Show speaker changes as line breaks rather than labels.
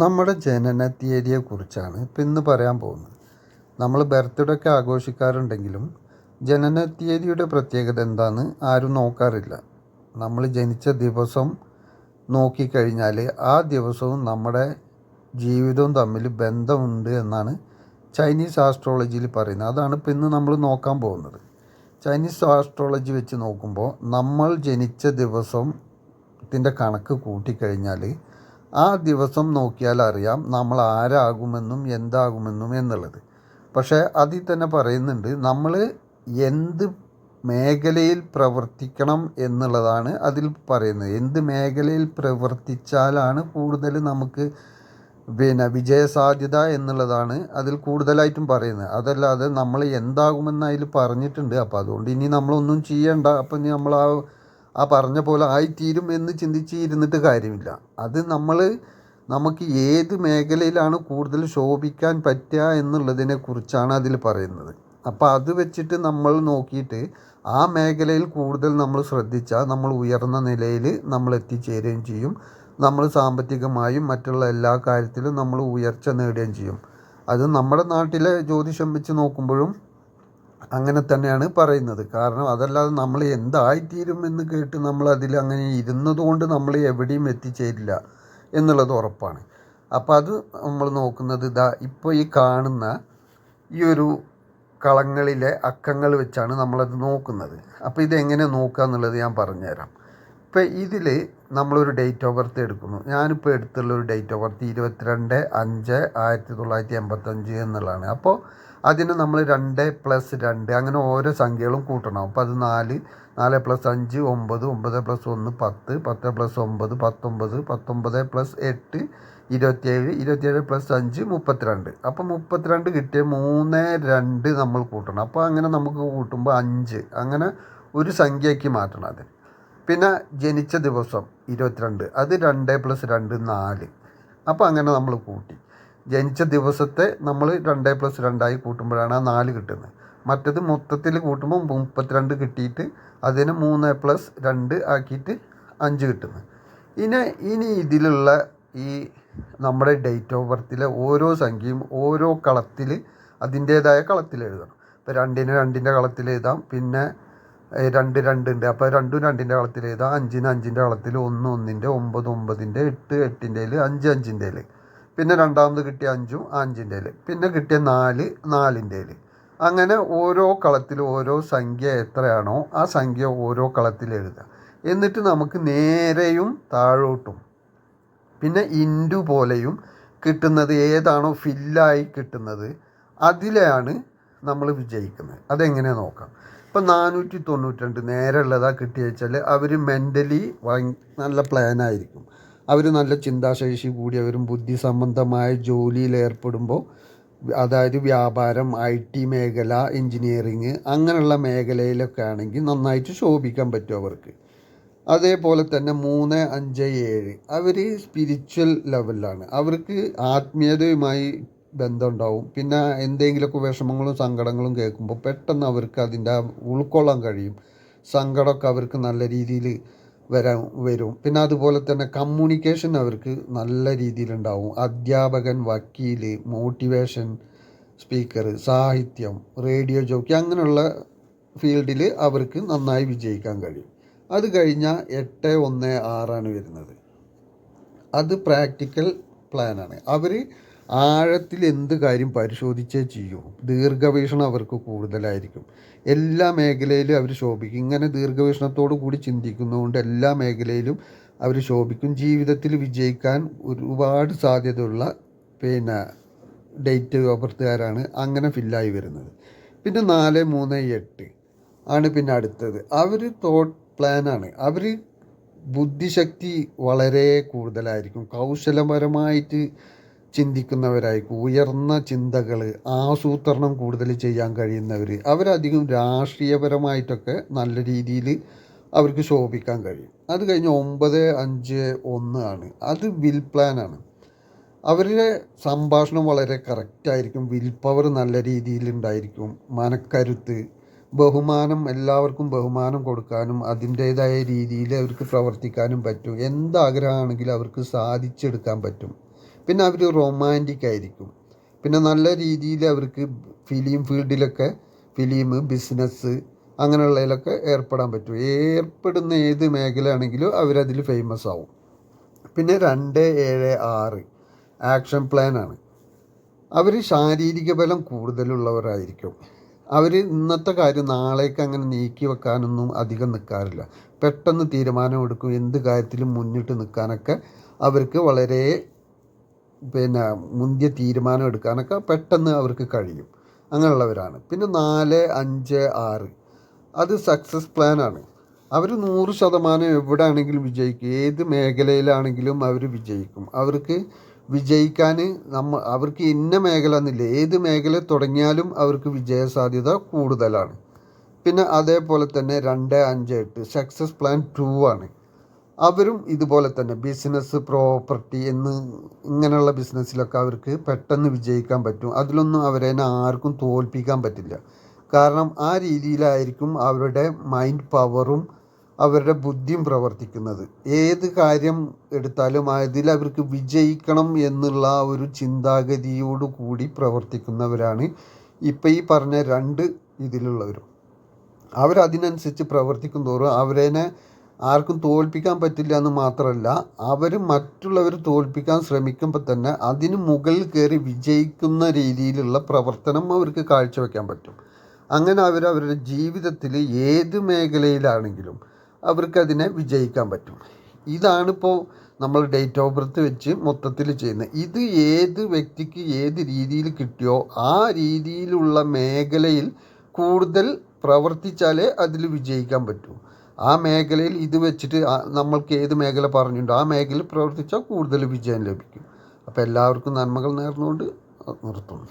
നമ്മുടെ ജനന തീയതിയെക്കുറിച്ചാണ് ഇപ്പം ഇന്ന് പറയാൻ പോകുന്നത്. നമ്മൾ ബർത്ത്ഡേ ഒക്കെ ആഘോഷിക്കാറുണ്ടെങ്കിലും ജനന തീയതിയുടെ പ്രത്യേകത എന്താണെന്ന് ആരും നോക്കാറില്ല. നമ്മൾ ജനിച്ച ദിവസം നോക്കിക്കഴിഞ്ഞാൽ ആ ദിവസവും നമ്മുടെ ജീവിതവും തമ്മിൽ ബന്ധമുണ്ട് എന്നാണ് ചൈനീസ് ആസ്ട്രോളജിയിൽ പറയുന്നത്. അതാണ് ഇപ്പം ഇന്ന് നമ്മൾ നോക്കാൻ പോകുന്നത്. ചൈനീസ് ആസ്ട്രോളജി വെച്ച് നോക്കുമ്പോൾ നമ്മൾ ജനിച്ച ദിവസത്തിൻ്റെ കണക്ക് കൂട്ടിക്കഴിഞ്ഞാൽ ആ ദിവസം നോക്കിയാൽ അറിയാം നമ്മൾ ആരാകുമെന്നും എന്താകുമെന്നും എന്നുള്ളത്. പക്ഷേ അതിൽ തന്നെ പറയുന്നുണ്ട് നമ്മൾ എന്ത് മേഖലയിൽ പ്രവർത്തിക്കണം എന്നുള്ളതാണ് അതിൽ പറയുന്നത്. എന്ത് മേഖലയിൽ പ്രവർത്തിച്ചാലാണ് കൂടുതൽ നമുക്ക് വിജയസാധ്യത എന്നുള്ളതാണ് അതിൽ കൂടുതലായിട്ടും പറയുന്നത്. അതല്ലാതെ നമ്മൾ എന്താകുമെന്ന് അതിൽ പറഞ്ഞിട്ടുണ്ട്. അപ്പോൾ അതുകൊണ്ട് ഇനി നമ്മളൊന്നും ചെയ്യണ്ട, അപ്പം ഇനി നമ്മൾ ആ പറഞ്ഞ പോലെ ആയിത്തീരും എന്ന് ചിന്തിച്ച് ഇരുന്നിട്ട് കാര്യമില്ല. അത് നമുക്ക് ഏത് മേഖലയിലാണ് കൂടുതൽ ശോഭിക്കാൻ പറ്റുക എന്നുള്ളതിനെ കുറിച്ചാണ് അതിൽ പറയുന്നത്. അപ്പോൾ അത് വെച്ചിട്ട് നമ്മൾ നോക്കിയിട്ട് ആ മേഖലയിൽ കൂടുതൽ നമ്മൾ ശ്രദ്ധിച്ചാൽ നമ്മൾ ഉയർന്ന നിലയിൽ നമ്മൾ എത്തിച്ചേരുകയും ചെയ്യും. നമ്മൾ സാമ്പത്തികമായും മറ്റുള്ള എല്ലാ കാര്യത്തിലും നമ്മൾ ഉയർച്ച നേടുകയും ചെയ്യും. അത് നമ്മുടെ നാട്ടിലെ ജ്യോതിഷം വെച്ച് നോക്കുമ്പോഴും അങ്ങനെ തന്നെയാണ് പറയുന്നത്. കാരണം അതല്ലാതെ നമ്മൾ എന്തായിത്തീരും എന്ന് കേട്ട് നമ്മൾ അതിൽ അങ്ങനെ ഇരുന്നത് കൊണ്ട് നമ്മൾ എവിടെയും എത്തിച്ചേരില്ല എന്നുള്ളത് ഉറപ്പാണ്. അപ്പോൾ അത് നമ്മൾ നോക്കുന്നത് ഇപ്പോൾ ഈ കാണുന്ന ഈ ഒരു കളങ്ങളിലെ അക്കങ്ങൾ വെച്ചാണ് നമ്മളത് നോക്കുന്നത്. അപ്പോൾ ഇതെങ്ങനെ നോക്കുക എന്നുള്ളത് ഞാൻ പറഞ്ഞുതരാം. ഇപ്പോൾ ഇതിൽ നമ്മളൊരു ഡേറ്റ് ഓഫ് ബർത്ത് എടുക്കുന്നു. ഞാനിപ്പോൾ എടുത്തുള്ളൊരു ഡേറ്റ് ഓഫ് ബർത്ത് 22/5/1985 എന്നുള്ളതാണ്. അപ്പോൾ അതിന് നമ്മൾ 2+2 അങ്ങനെ ഓരോ സംഖ്യകളും കൂട്ടണം. അപ്പോൾ അത് 4, 4+5 9, 9+1 10, 10+9 19, 19+8 27, 27+5 32. അപ്പോൾ 32 കിട്ടിയ 3, 2 നമ്മൾ കൂട്ടണം. അപ്പോൾ അങ്ങനെ നമുക്ക് കൂട്ടുമ്പോൾ 5 അങ്ങനെ ഒരു സംഖ്യയ്ക്ക് മാറ്റണം അതിന്. പിന്നെ ജനിച്ച ദിവസം 22, അത് 2+2 4. അപ്പോൾ അങ്ങനെ നമ്മൾ കൂട്ടി ജനിച്ച ദിവസത്തെ നമ്മൾ 2+2 കൂട്ടുമ്പോഴാണ് ആ 4 കിട്ടുന്നത്. മറ്റത് മൊത്തത്തിൽ കൂട്ടുമ്പോൾ 32 കിട്ടിയിട്ട് അതിന് 3+2 ആക്കിയിട്ട് 5 കിട്ടുന്നത്. ഇനി ഇതിലുള്ള ഈ നമ്മുടെ ഡേറ്റ് ഓഫ് ബർത്തിലെ ഓരോ സംഖ്യയും ഓരോ കളത്തിൽ അതിൻ്റേതായ കളത്തിൽ എഴുതണം. ഇപ്പോൾ 2ന് 2ൻ്റെ കളത്തിൽ എഴുതാം. പിന്നെ 2 2 ഉണ്ട്, അപ്പോൾ 2 2ൻ്റെ കളത്തിൽ എഴുതാം. 5ന് 5ൻ്റെ കളത്തിൽ 1 1ൻ്റെ 9 9ൻ്റെ 8 8ൻ്റെ 5 5ൻ്റെ. പിന്നെ രണ്ടാമത് കിട്ടിയ 5 5ൻ്റെ. പിന്നെ കിട്ടിയ 4 4ൻ്റെ. അങ്ങനെ ഓരോ കളത്തിൽ ഓരോ സംഖ്യ എത്രയാണോ ആ സംഖ്യ ഓരോ കളത്തിൽ എഴുതുക. എന്നിട്ട് നമുക്ക് നേരെയും താഴോട്ടും പിന്നെ ഇൻറ്റു പോലെയും കിട്ടുന്നത് ഏതാണോ ഫില്ലായി കിട്ടുന്നത് അതിലാണ് നമ്മൾ വിജയിക്കുന്നത്. അതെങ്ങനെ നോക്കാം. ഇപ്പം 492 നേരെ ഉള്ളതാണ് കിട്ടിയ വെച്ചാൽ അവർ മെൻ്റലി നല്ല പ്ലാനായിരിക്കും. അവർ നല്ല ചിന്താശേഷി കൂടിയവരും ബുദ്ധി സംബന്ധമായ ജോലിയിൽ ഏർപ്പെടുമ്പോൾ, അതായത് വ്യാപാരം, IT മേഖല, എൻജിനീയറിങ് അങ്ങനെയുള്ള മേഖലയിലൊക്കെ ആണെങ്കിൽ നന്നായിട്ട് ശോഭിക്കാൻ പറ്റും അവർക്ക്. അതേപോലെ തന്നെ 3 5 7 അവർ സ്പിരിച്വൽ ലെവലിലാണ്. അവർക്ക് ആത്മീയതയുമായി ബന്ധമുണ്ടാവും. പിന്നെ എന്തെങ്കിലുമൊക്കെ വിഷമങ്ങളും സങ്കടങ്ങളും കേൾക്കുമ്പോൾ പെട്ടെന്ന് അവർക്ക് അതിൻ്റെ ഉൾക്കൊള്ളാൻ കഴിയും. സങ്കടമൊക്കെ അവർക്ക് നല്ല രീതിയിൽ വരും. പിന്നെ അതുപോലെ തന്നെ കമ്മ്യൂണിക്കേഷൻ അവർക്ക് നല്ല രീതിയിലുണ്ടാവും. അധ്യാപകൻ, വക്കീൽ, മോട്ടിവേഷൻ സ്പീക്കർ, സാഹിത്യം, റേഡിയോ ജോക്കി അങ്ങനെയുള്ള ഫീൽഡിൽ അവർക്ക് നന്നായി വിജയിക്കാൻ കഴിയും. അത് കഴിഞ്ഞാൽ 8 1 6 വരുന്നത്. അത് പ്രാക്ടിക്കൽ പ്ലാനാണ്. അവർ ആഴത്തിൽ എന്ത് കാര്യം പരിശോധിച്ചേ ചെയ്യൂ. ദീർഘവീക്ഷണം അവർക്ക് കൂടുതലായിരിക്കും. എല്ലാ മേഖലയിലും അവർ ശോഭിക്കും. ഇങ്ങനെ ദീർഘവീക്ഷണത്തോടു കൂടി ചിന്തിക്കുന്നതുകൊണ്ട് എല്ലാ മേഖലയിലും അവർ ശോഭിക്കും. ജീവിതത്തിൽ വിജയിക്കാൻ ഒരുപാട് സാധ്യതയുള്ള ഡേറ്റ് ഓഫ് ബർത്തുകാരാണ് അങ്ങനെ ഫില്ലായി വരുന്നത്. പിന്നെ 4 3 8 ആണ് പിന്നെ അടുത്തത്. അവർ തോട്ട് പ്ലാനാണ്. അവർ ബുദ്ധിശക്തി വളരെ കൂടുതലായിരിക്കും. കൗശലപരമായിട്ട് ചിന്തിക്കുന്നവരായിരിക്കും. ഉയർന്ന ചിന്തകൾ, ആസൂത്രണം കൂടുതൽ ചെയ്യാൻ കഴിയുന്നവർ. അവരധികം രാഷ്ട്രീയപരമായിട്ടൊക്കെ നല്ല രീതിയിൽ അവർക്ക് ശോഭിക്കാൻ കഴിയും. അത് കഴിഞ്ഞ് 9 5 1 ആണ്. അത് വിൽ പ്ലാനാണ്. അവരുടെ സംഭാഷണം വളരെ കറക്റ്റായിരിക്കും. വിൽ പവർ നല്ല രീതിയിലുണ്ടായിരിക്കും. മനക്കരുത്ത്, ബഹുമാനം, എല്ലാവർക്കും ബഹുമാനം കൊടുക്കാനും അതിൻ്റേതായ രീതിയിൽ അവർക്ക് പ്രവർത്തിക്കാനും പറ്റും. എന്താഗ്രഹമാണെങ്കിലും അവർക്ക് സാധിച്ചെടുക്കാൻ പറ്റും. പിന്നെ അവർ റൊമാൻറ്റിക് ആയിരിക്കും. പിന്നെ നല്ല രീതിയിൽ അവർക്ക് ഫിലിം ഫീൽഡിലൊക്കെ ബിസിനസ് അങ്ങനെയുള്ളതിലൊക്കെ ഏർപ്പെടാൻ പറ്റും. ഏർപ്പെടുന്ന ഏത് മേഖലയാണെങ്കിലും അവരതിൽ ഫേമസ് ആവും. പിന്നെ 2, 7, 6 ആക്ഷൻ പ്ലാനാണ്. അവർ ശാരീരിക ബലം കൂടുതലുള്ളവരായിരിക്കും. അവർ ഇന്നത്തെ കാര്യം നാളേക്ക് അങ്ങനെ നീക്കി വെക്കാനൊന്നും അധികം നിൽക്കാറില്ല. പെട്ടെന്ന് തീരുമാനമെടുക്കും. എന്ത് കാര്യത്തിലും മുന്നിട്ട് നിൽക്കാനൊക്കെ അവർക്ക് വളരെ മുന്തിയ തീരുമാനം എടുക്കാനൊക്കെ പെട്ടെന്ന് അവർക്ക് കഴിയും. അങ്ങനെയുള്ളവരാണ്. പിന്നെ 4, 5, 6 അത് സക്സസ് പ്ലാനാണ്. അവർ 100% എവിടെ ആണെങ്കിലും വിജയിക്കും. ഏത് മേഖലയിലാണെങ്കിലും അവർ വിജയിക്കും. അവർക്ക് വിജയിക്കാൻ അവർക്ക് ഇന്ന മേഖല എന്നില്ല, ഏത് മേഖല തുടങ്ങിയാലും അവർക്ക് വിജയസാധ്യത കൂടുതലാണ്. പിന്നെ അതേപോലെ തന്നെ 2, 5, 8 സക്സസ് പ്ലാൻ 2 ആണ്. അവരും ഇതുപോലെ തന്നെ ബിസിനസ്, പ്രോപ്പർട്ടി ഇങ്ങനെയുള്ള ബിസിനസ്സിലൊക്കെ അവർക്ക് പെട്ടെന്ന് വിജയിക്കാൻ പറ്റും. അതിലൊന്നും അവരെ ആർക്കും തോൽപ്പിക്കാൻ പറ്റില്ല. കാരണം ആ രീതിയിലായിരിക്കും അവരുടെ മൈൻഡ് പവറും അവരുടെ ബുദ്ധിയും പ്രവർത്തിക്കുന്നത്. ഏത് കാര്യം എടുത്താലും അതിൽ അവർക്ക് വിജയിക്കണം എന്നുള്ള ഒരു ചിന്താഗതിയോടു കൂടി പ്രവർത്തിക്കുന്നവരാണ് ഇപ്പം ഈ പറഞ്ഞ 2 ഇതിലുള്ളവരും. അവരതിനനുസരിച്ച് പ്രവർത്തിക്കും തോറും അവരെ ആർക്കും തോൽപ്പിക്കാൻ പറ്റില്ല എന്ന് മാത്രമല്ല, അവർ മറ്റുള്ളവർ തോൽപ്പിക്കാൻ ശ്രമിക്കുമ്പോൾ തന്നെ അതിന് മുകളിൽ കയറി വിജയിക്കുന്ന രീതിയിലുള്ള പ്രവർത്തനം അവർക്ക് കാഴ്ചവെക്കാൻ പറ്റും. അങ്ങനെ അവരുടെ ജീവിതത്തിൽ ഏത് മേഖലയിലാണെങ്കിലും അവർക്കതിനെ വിജയിക്കാൻ പറ്റും. ഇതാണിപ്പോൾ നമ്മൾ ഡേറ്റ് ഓഫ് ബർത്ത് വെച്ച് മൊത്തത്തിൽ ചെയ്യുന്നത്. ഇത് ഏത് വ്യക്തിക്ക് ഏത് രീതിയിൽ കിട്ടിയോ ആ രീതിയിലുള്ള മേഖലയിൽ കൂടുതൽ പ്രവർത്തിച്ചാലേ അതിൽ വിജയിക്കാൻ പറ്റൂ. ആ മേഖലയിൽ ഇത് വെച്ചിട്ട് നമ്മൾക്ക് ഏത് മേഖല പറഞ്ഞിട്ടുണ്ടോ ആ മേഖലയിൽ പ്രവർത്തിച്ചാൽ കൂടുതൽ വിജയം ലഭിക്കും. അപ്പോൾ എല്ലാവർക്കും നന്മകൾ നേർന്നുകൊണ്ട് നിർത്തുന്നു.